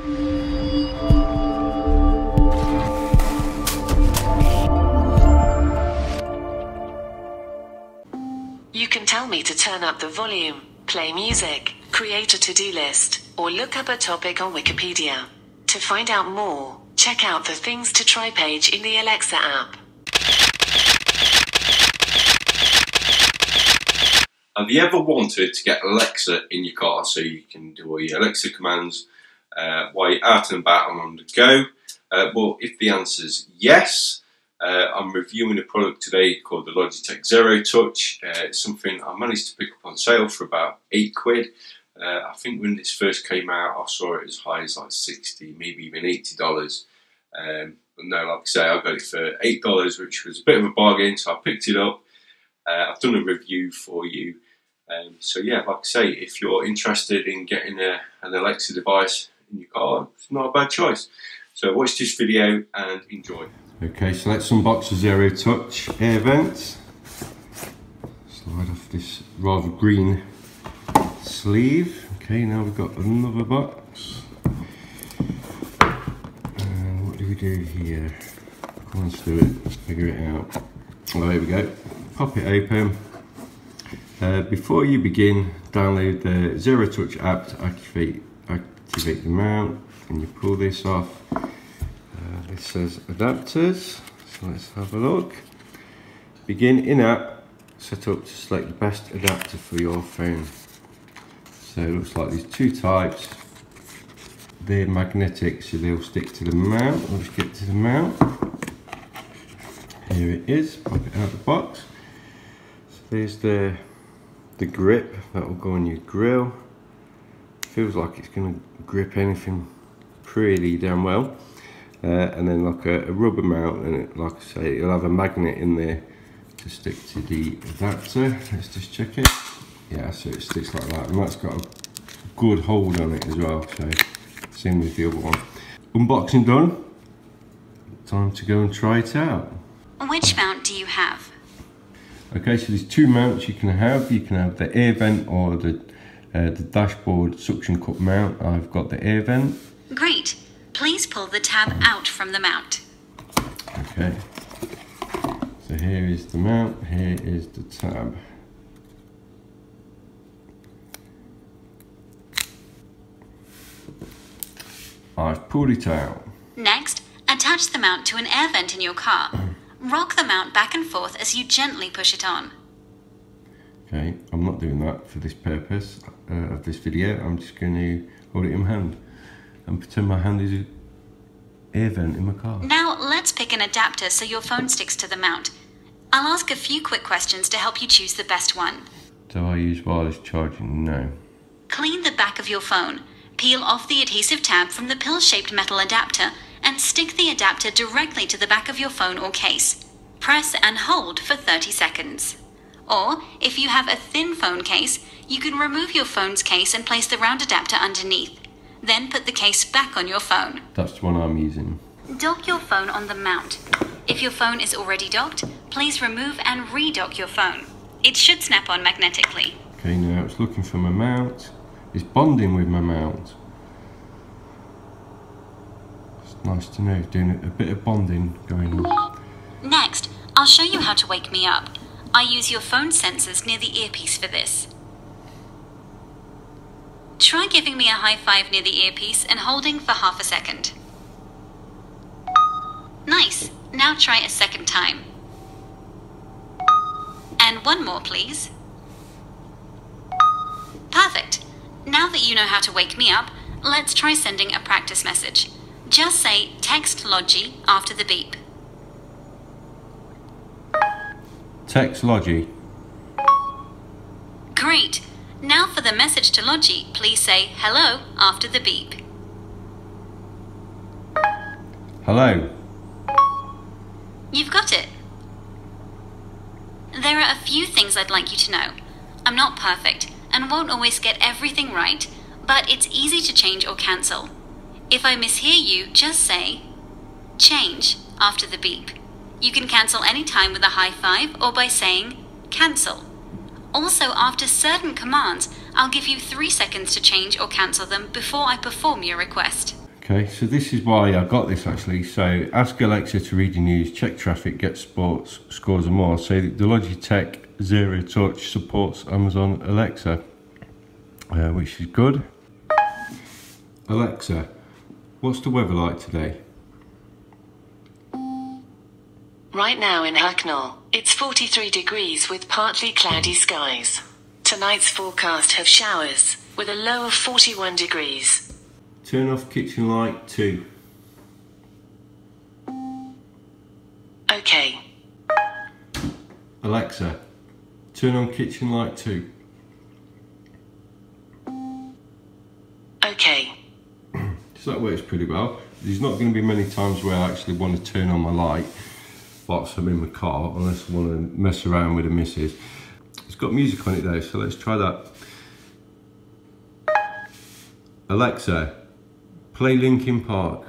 You can tell me to turn up the volume, play music, create a to-do list, or look up a topic on Wikipedia. To find out more, check out the Things to Try page in the Alexa app. Have you ever wanted to get Alexa in your car so you can do all your Alexa commands while you're out and about and on the go? Well, if the answer is yes, I'm reviewing a product today called the Logitech Zerotouch. It's something I managed to pick up on sale for about £8. I think when this first came out, I saw it as high as like $60, maybe even $80. But no, like I say, I got it for $8, which was a bit of a bargain, so I picked it up. I've done a review for you. So yeah, like I say, if you're interested in getting an Alexa device in your car, it's not a bad choice. So watch this video and enjoy. Okay, so let's unbox the Zerotouch air vents. Slide off this rather green sleeve. Okay, now we've got another box. And what do we do here? Come on, let's do it. Let's figure it out. Oh, here we go. Pop it open. Before you begin, download the Zerotouch app to activate the mount, and you pull this off. This says adapters, so let's have a look. Begin in-app setup to select the best adapter for your phone. So it looks like there's two types. They're magnetic, so they'll stick to the mount. I'll just get to the mount. Here it is, pop it out of the box. So there's the grip that will go on your grill. Feels like it's going to grip anything pretty damn well. And then like a rubber mount, and it, like I say, it'll have a magnet in there to stick to the adapter. Let's just check it. Yeah, so it sticks like that, and that's got a good hold on it as well, so same with the other one. Unboxing done. Time to go and try it out. Which mount do you have? Okay, so there's two mounts you can have. You can have the air vent or the dashboard suction cup mount. I've got the air vent. Great. Please pull the tab out from the mount. Okay. So here is the mount, here is the tab. I've pulled it out. Next, attach the mount to an air vent in your car. Rock the mount back and forth as you gently push it on. Okay, I'm not doing that for this purpose of this video. I'm just going to hold it in my hand and pretend my hand is an air vent in my car. Now let's pick an adapter so your phone sticks to the mount. I'll ask a few quick questions to help you choose the best one. Do I use wireless charging? No. Clean the back of your phone. Peel off the adhesive tab from the pill-shaped metal adapter and stick the adapter directly to the back of your phone or case. Press and hold for 30 seconds. Or, if you have a thin phone case, you can remove your phone's case and place the round adapter underneath. Then put the case back on your phone. That's the one I'm using. Dock your phone on the mount. If your phone is already docked, please remove and redock your phone. It should snap on magnetically. Okay, now it's looking for my mount. It's bonding with my mount. It's nice to know, doing a bit of bonding going on. Next, I'll show you how to wake me up. I use your phone sensors near the earpiece for this. Try giving me a high five near the earpiece and holding for half a second. Nice. Now try a second time. And one more, please. Perfect. Now that you know how to wake me up, let's try sending a practice message. Just say text Logi after the beep. Text Logi. Great. Now for the message to Logi, please say hello after the beep. Hello. You've got it. There are a few things I'd like you to know. I'm not perfect and won't always get everything right, but it's easy to change or cancel. If I mishear you, just say change after the beep. You can cancel any time with a high five or by saying cancel. Also, after certain commands, I'll give you 3 seconds to change or cancel them before I perform your request. Okay, so this is why I got this actually. So ask Alexa to read your news, check traffic, get sports, scores and more. So the Logitech Zerotouch supports Amazon Alexa, which is good. Alexa, what's the weather like today? Right now in Hucknall, it's 43 degrees with partly cloudy skies. Tonight's forecast have showers, with a low of 41 degrees. Turn off kitchen light 2. Okay. Alexa, turn on kitchen light 2. Okay. So that works pretty well. There's not going to be many times where I actually want to turn on my light whilst I'm in my car, unless I want to mess around with the missus. It's got music on it though, so let's try that. Alexa, play Linkin Park.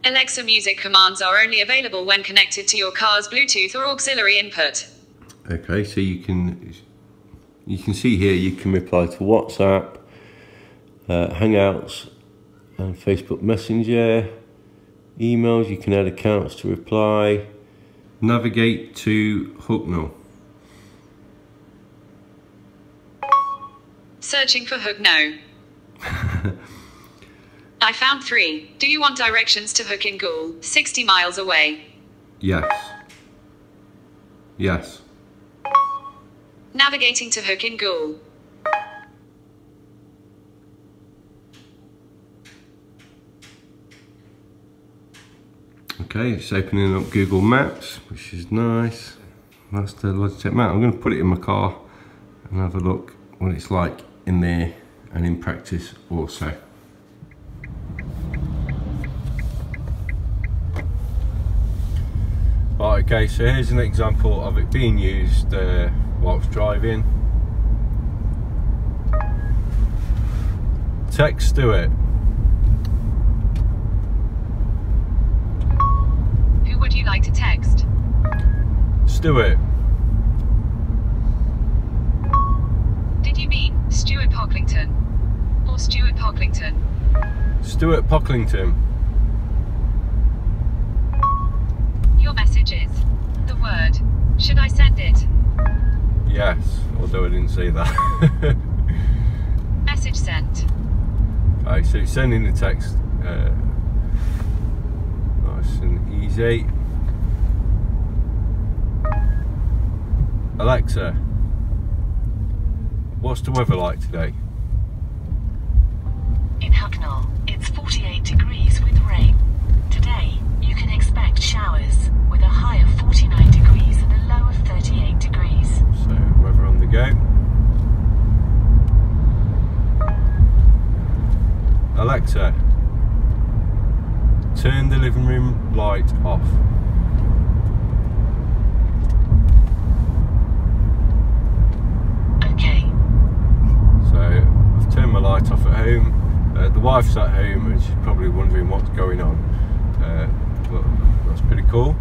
Alexa music commands are only available when connected to your car's Bluetooth or auxiliary input. Okay, so you can see here you can reply to WhatsApp, Hangouts and Facebook Messenger, emails, you can add accounts to reply, navigate to Hucknall. Searching for Hook no. I found 3. Do you want directions to Hook in Goole, 60 miles away? Yes. Yes. Navigating to Hook in Goole. Okay, it's opening up Google Maps, which is nice. That's the Logitech map. I'm going to put it in my car and have a look what it's like in there and in practice also. Right, okay, so here's an example of it being used whilst driving. Text Stuart. Who would you like to text? Stuart. Did you mean Stuart Pocklington? Or Stuart Pocklington? Stuart Pocklington. Your message is the word. Should I send it? Yes, although I didn't say that. Message sent. Okay, so it's sending the text nice and easy. Alexa, what's the weather like today? In Hucknall, it's 48 degrees with rain. Today, you can expect showers, with a high of 49 degrees and a low of 38 degrees. So, weather on the go. Alexa, turn the living room light off. Okay. So, I've turned my light off at home. The wife's at home and she's probably wondering what's going on. But that's pretty cool.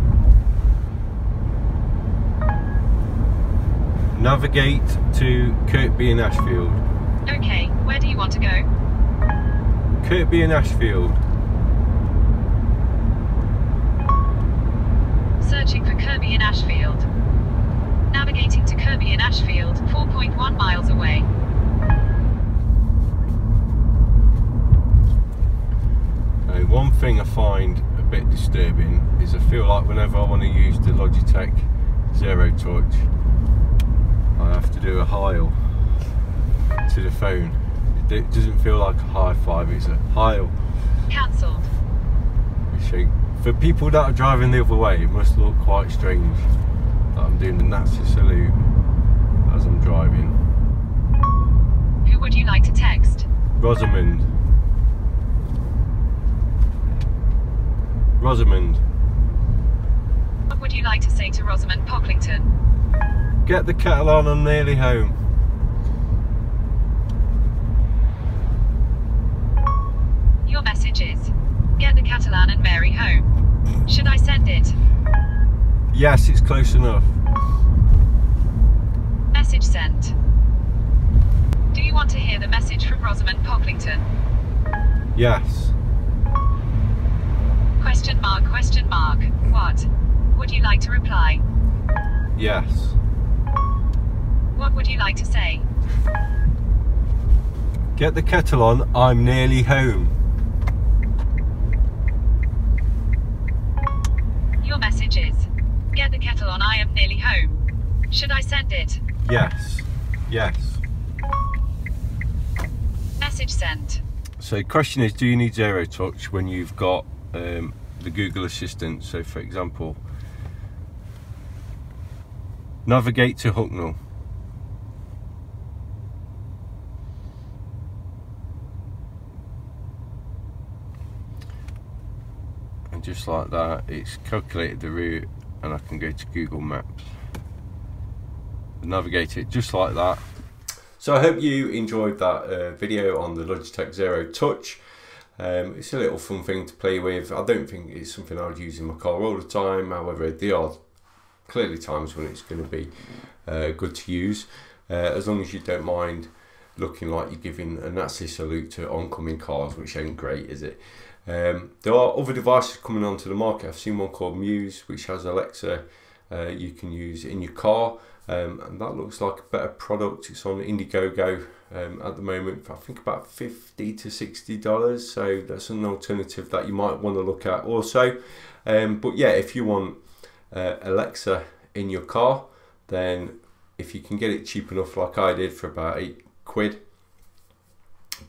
Navigate to Kirkby in Ashfield. Okay, where do you want to go? Kirkby in Ashfield. Searching for Kirby in Ashfield. Navigating to Kirby in Ashfield, 4.1 miles away. One thing I find a bit disturbing is I feel like whenever I want to use the Logitech Zerotouch, I have to do a heil to the phone. It doesn't feel like a high five, it's a heil. Cancelled. So for people that are driving the other way, it must look quite strange that I'm doing the Nazi salute as I'm driving. Who would you like to text? Rosamond. Rosamond. What would you like to say to Rosamond Pocklington? Get the kettle on, I'm nearly home. Your message is, get the Catalan and Mary home. Should I send it? Yes, it's close enough. Message sent. Do you want to hear the message from Rosamond Pocklington? Pocklington. Yes. Question mark, question mark. What? Would you like to reply? Yes. What would you like to say? Get the kettle on, I'm nearly home. Your message is, get the kettle on, I am nearly home. Should I send it? Yes. Yes. Message sent. So the question is, do you need Zerotouch when you've got the Google Assistant? So for example, navigate to Hucknall. And just like that, it's calculated the route and I can go to Google Maps and navigate it just like that. So I hope you enjoyed that video on the Logitech Zerotouch. It's a little fun thing to play with. I don't think it's something I would use in my car all the time. However, there are clearly times when it's going to be good to use, as long as you don't mind looking like you're giving a Nazi salute to oncoming cars, which ain't great, is it? There are other devices coming onto the market. I've seen one called Muse, which has Alexa you can use in your car. And that looks like a better product. It's on Indiegogo at the moment for I think about $50 to $60, so that's an alternative that you might want to look at also. But yeah, if you want Alexa in your car, then if you can get it cheap enough like I did for about £8,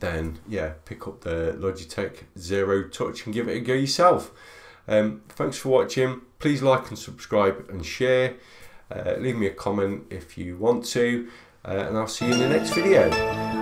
then yeah, pick up the Logitech Zerotouch and give it a go yourself. Thanks for watching. Please like and subscribe and share. Leave me a comment if you want to, and I'll see you in the next video.